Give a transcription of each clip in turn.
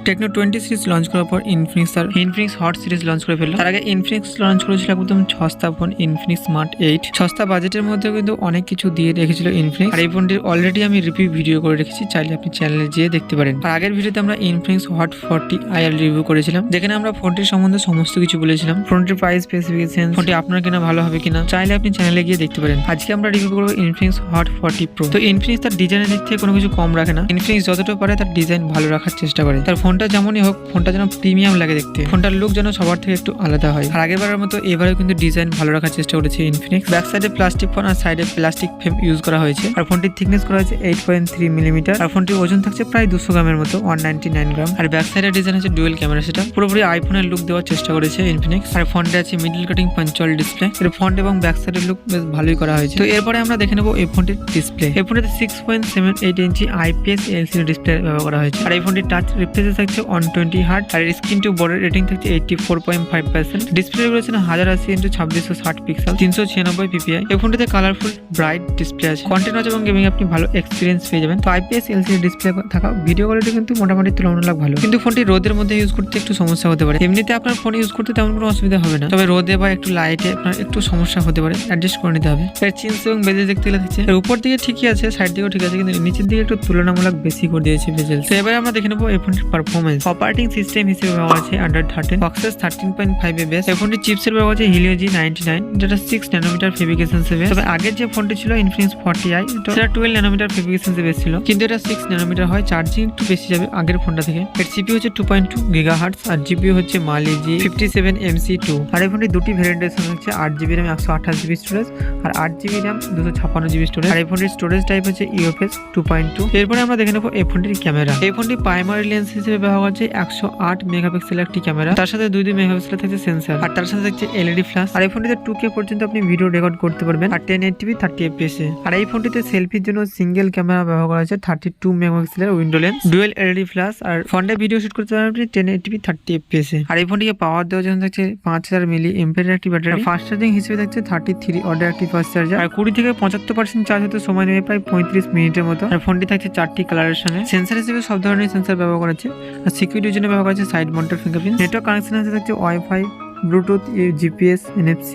Techno 20 series launch করার পর Infinix hot series launch করে ফেললো। তার আগে ইনফিনিক্স লঞ্চ করেছিল একদম সস্তা ফোন ইনফিনিক্স স্মার্ট 8। সস্তা বাজেটের মধ্যে কিন্তু অনেক কিছু দিয়ে রেখেছিল ইনফিনিক্স। আর এই ফোনটির অলরেডি আমি রিভিউ ভিডিও করে রেখেছি, চাইলে আপনি চ্যানেলে যেয়ে দেখতে পারেন। আর আগের ভিডিওতে আমরা ইনফিনিক্স হট 40 IR রিভিউ করেছিলাম, যেখানে আমরা ফোনটির সম্বন্ধে সমস্ত কিছু বলেছিলাম, ফোনটির প্রাইস, স্পেসিফিকেশন, ফোনটি আপনার কেনা ভালো হবে কিনা, চাইলে আপনি চ্যানেলে গিয়ে দেখতে পারেন। আজকে আমরা রিভিউ করবো ইনফিনিক্স হট 40 প্রো। তো ইনফিনিক্স তার ডিজাইনের দিক থেকে কোনো কিছু কম রাখে না। ইনফিনিক্স যতটা পারে তার ডিজাইন ভালো রাখার চেষ্টা করে। তার ফোনটা যেমনই হোক, ফোনটা যেন প্রিমিয়াম লাগে দেখতে, ফোনটার লুক যেন সবার থেকে একটু আলাদা হয়। আর আগেরবারের মতো এবারে কিন্তু ডিজাইন ভালো রাখার চেষ্টা করেছে ইনফিনিক্স। ব্যাক সাইডে প্লাস্টিক ফোন আর সাইডে প্লাস্টিক ফ্রেম ইউজ করা হয়েছে। আর ফোনটির থিকনেস করা হয়েছে 8.3 মিলিমিটার। আর ফোনটির ওজন থাকছে প্রায় 200 গ্রামের মতো, 199 গ্রাম। আর ব্যাক সাইডের ডিজাইন হচ্ছে ডুয়েল ক্যামেরা সেটা, পুরোপুরি আইফোনের লুক দেওয়ার চেষ্টা করেছে ইনফিনিক্স। আর ফোনটা আছে মিডল কাটিং পাঞ্চুয়াল ডিসপ্লে। এর ফ্রন্ট এবং ব্যাক সাইডের লুক বেশ ভালোই করা হয়েছে। তো এরপরে আমরা দেখে নেবো এই ফোনটির ডিসপ্লে। এই ফোনটিতে 6.78 ইঞ্চি IPS LCD ডিসপ্লে ব্যবহার করা হয়েছে। আর এই ফোনটির টাচ রিফ্রেশ থাকছে 120 হার্ট। আর স্ক্রিন টু বর্ডার রেটিং থাকছে 84.5%। ডিসপ্লে রয়েছে 1080x2660 পিক্সেল, 396 ppi। এই ফোনটিতে কালারফুল ব্রাইট ডিসপ্লে আছে। কন্টেন্ট ওয়াচ এবং গেমিং আপনি ভালো এক্সপিরিয়েন্স পেয়ে যাবেন। তো IPS LCD ডিসপ্লে থাকা ভিডিও কোয়ালিটি কিন্তু মোটামুটি তুলনামূলক ভালো, কিন্তু ফোনটি রোদের মধ্যে ইউজ করতে একটু সমস্যা হতে পারে। এমনিতে আপনার ফোন ইউজ করতে তেমন কোনো অসুবিধা হবে না, তবে রোদে বা একটু লাইটে আপনার একটু সমস্যা হতে পারে, অ্যাডজাস্ট করে নিতে হবে। এর চিনস এবং বেজেল দেখতে লাগছে, এর উপর দিকে ঠিকই আছে, সাইড দিকেও ঠিক আছে, কিন্তু নিচের দিকে একটু তুলনামূলক বেশি করে দিয়েছে বেজেল। তো এবারে আমরা দেখে নেবো এই ফোনটির পারফরমেন্স। অপারেটিং সিস্টেম হিসেবে ব্যবহার আছে Android 13, Foxes 13.5 এ বেস। এই ফোনটির চিপসের ব্যবহার আছে Helio G99, যেটা 6 ন্যানোমিটার ফেব্রিকেশন এ বেস। তবে আগের যে ফোনটি ছিল ইনফিনিক্স 40i, সেটা 12 ন্যানোমিটার ফেব্রিকেশন এ বেস ছিল, কিন্তু এটা 6 ন্যানোমিটার হয়। চার্জিং একটু বেশি যাবে আগের ফোনটা থেকে। এর CPU হচ্ছে 2.2 GHz আর GPU হচ্ছে Mali G57MC2। আর এই ফোনটি দুটি ভেরিয়েন্টের হচ্ছে 8GB RAM 128GB স্টোরেজ আর 8GB RAM 256GB স্টোরেজ। আর এই ফোনটির স্টোরেজ টাইপ হচ্ছে UFS 2.2। এরপরে আমরা দেখে নেবো এই ফোনটির ক্যামেরা। এই ফোনটি প্রাইমারি লেন্স হিসেবে ব্যবহার করছে 108 মেগাপিক্সেলের একটি ক্যামেরা, তার সাথে 2 মেগাপিক্সেলের থাকছে সেন্সর, আর তার সাথে থাকছে LED ফ্ল্যাশ। আর এই ফোনটিতে 2K পর্যন্ত আপনি ভিডিও রেকর্ড করতে পারবেন, আর 1080p 30fps এ। আর এই ফোনটিতে সেলফির জন্য সিঙ্গেল ক্যামেরা ব্যবহার করা হয়েছে 32 মেগাপিক্সেলের window lens, dual LED flash. আর ফোনটা ভিডিও শুট করতে পারবেন আপনি 1080p 30fps এ। আর এই ফোনটিকে পাওয়ার দেওয়ার জন্য থাকছে 5000 মিলি এম্পিয়ারের একটি ব্যাটারি। ফাস্ট চার্জিং হিসেবে থাকছে 33 ওয়াটের একটি ফাস্ট চার্জার। আর 20 থেকে 75% চার্জ হতে সময় নেবে প্রায় 35 মিনিটের মতো। আর ফোনটি থাকছে 4টি কালারের সঙ্গে। সেন্সর হিসেবে সব ধরনের সেন্সর ব্যবহার করা হচ্ছে। আর সিকিউরিটির জন্য ব্যবহার করা হচ্ছে side mounted fingerprint. Network connection হিসেবে থাকছে wifi, Bluetooth, GPS, NFC,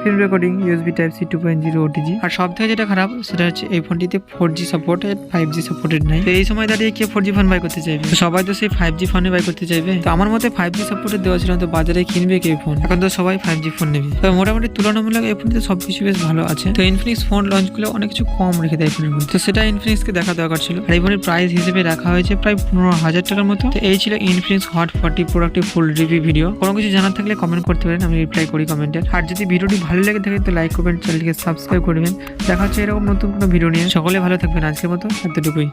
FM recording, USB Type-C 2.0 OTG। আর সব থেকে যেটা খারাপ সেটা হচ্ছে এই ফোনটিতে 4G সাপোর্টেড, 5G সাপোর্টেড নাই। তো এই সময় দাঁড়িয়ে কে 4G ফোন বাই করতে চাইবে? তো সবাই তো সেই 5G ফোনে বাই করতে চাইবে। তো আমার মতে 5G সাপোর্টেড দেওয়া ছিল, তো বাজারে কিনবে কে ফোন? এখন তো সবাই 5G ফোন নেবে। তো মোটামুটি তুলনামূলক এই ফোনটিতে সবকিছু বেশ ভালো আছে। তো ইনফিনিক্স ফোন লঞ্চ করলে অনেক কিছু কম রেখে দেয় ফোনের মধ্যে, তো সেটা ইনফিনিক্সকে দেখা দরকার ছিল। আর এই ফোনের প্রাইস হিসেবে রাখা হয়েছে প্রায় 15,000 টাকার মতো। তো এই ছিল ইনফিনিক্স হট 40 প্রোডাক্টের ফুল রিভিউ ভিডিও। কোনো কিছু জানার থাকলে কমেন্ট করতে পারেন, আমি রিপ্লাই করি কমেন্টে। আর যদি ভিডিওটি ভালো লেগে থাকে তো লাইক করবেন, চ্যানেলটিকে সাবস্ক্রাইব করবেন। দেখা হচ্ছে এরকম নতুন কোনো ভিডিও নিয়ে। সকলে ভালো থাকবেন। আজকের মতো এতটুকুই।